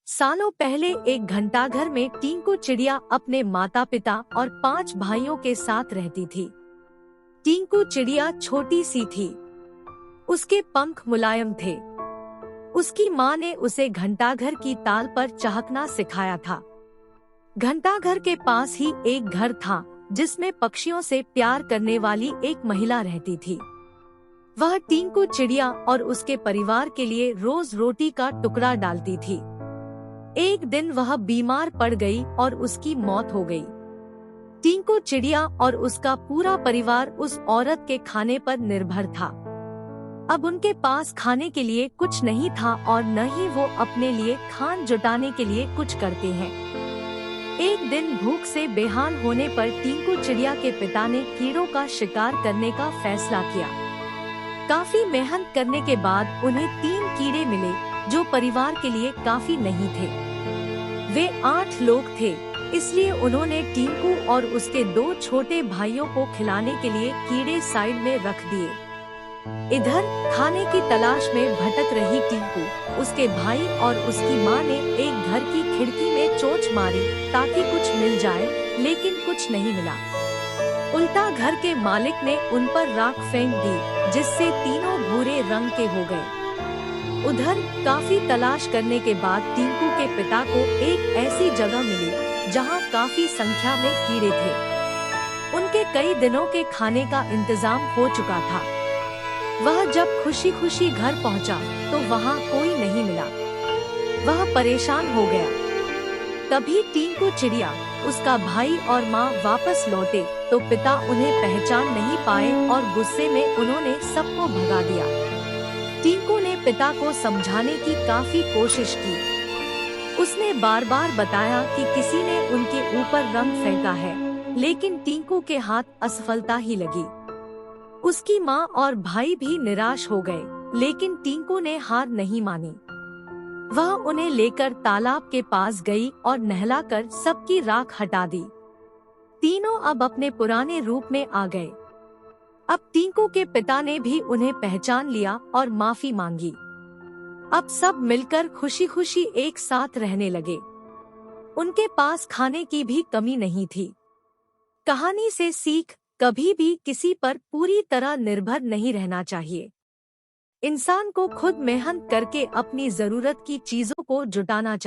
सालों पहले एक घंटाघर में टिंकू चिड़िया अपने माता पिता और 5 भाइयों के साथ रहती थी। टिंकू चिड़िया छोटी सी थी। उसके पंख मुलायम थे। उसकी माँ ने उसे घंटाघर की ताल पर चहकना सिखाया था। घंटाघर के पास ही एक घर था जिसमें पक्षियों से प्यार करने वाली एक महिला रहती थी। वह टिंकू चिड़िया और उसके परिवार के लिए रोज रोटी का टुकड़ा डालती थी। एक दिन वह बीमार पड़ गई और उसकी मौत हो गई। टिंकू चिड़िया और उसका पूरा परिवार उस औरत के खाने पर निर्भर था। अब उनके पास खाने के लिए कुछ नहीं था और न ही वो अपने लिए खान जुटाने के लिए कुछ करते हैं। एक दिन भूख से बेहाल होने पर टिंकू चिड़िया के पिता ने कीड़ों का शिकार करने का फैसला किया। काफी मेहनत करने के बाद उन्हें 3 कीड़े मिले जो परिवार के लिए काफी नहीं थे। वे 8 लोग थे, इसलिए उन्होंने टिंकू और उसके 2 छोटे भाइयों को खिलाने के लिए कीड़े साइड में रख दिए। इधर खाने की तलाश में भटक रही टिंकू, उसके भाई और उसकी माँ ने एक घर की खिड़की में चोंच मारी ताकि कुछ मिल जाए, लेकिन कुछ नहीं मिला। उल्टा घर के मालिक ने उन पर राख फेंक दी, जिससे तीनों भूरे रंग के हो गए। उधर काफी तलाश करने के बाद टिंकू के पिता को एक ऐसी जगह मिली जहां काफी संख्या में कीड़े थे। उनके कई दिनों के खाने का इंतजाम हो चुका था। वह जब खुशी खुशी घर पहुंचा तो वहां कोई नहीं मिला। वह परेशान हो गया। तभी टिंकू चिड़िया, उसका भाई और माँ वापस लौटे तो पिता उन्हें पहचान नहीं पाए और गुस्से में उन्होंने सबको भगा दिया। टिंकू ने पिता को समझाने की काफी कोशिश की। उसने बार बार बताया कि किसी ने उनके ऊपर रंग फेंका है, लेकिन टिंकू के हाथ असफलता ही लगी। उसकी माँ और भाई भी निराश हो गए, लेकिन टिंकू ने हार नहीं मानी। वह उन्हें लेकर तालाब के पास गई और नहलाकर सबकी राख हटा दी। तीनों अब अपने पुराने रूप में आ गए। अब टिंकू के पिता ने भी उन्हें पहचान लिया और माफी मांगी। अब सब मिलकर खुशी खुशी एक साथ रहने लगे। उनके पास खाने की भी कमी नहीं थी। कहानी से सीख, कभी भी किसी पर पूरी तरह निर्भर नहीं रहना चाहिए। इंसान को खुद मेहनत करके अपनी जरूरत की चीजों को जुटाना चाहिए।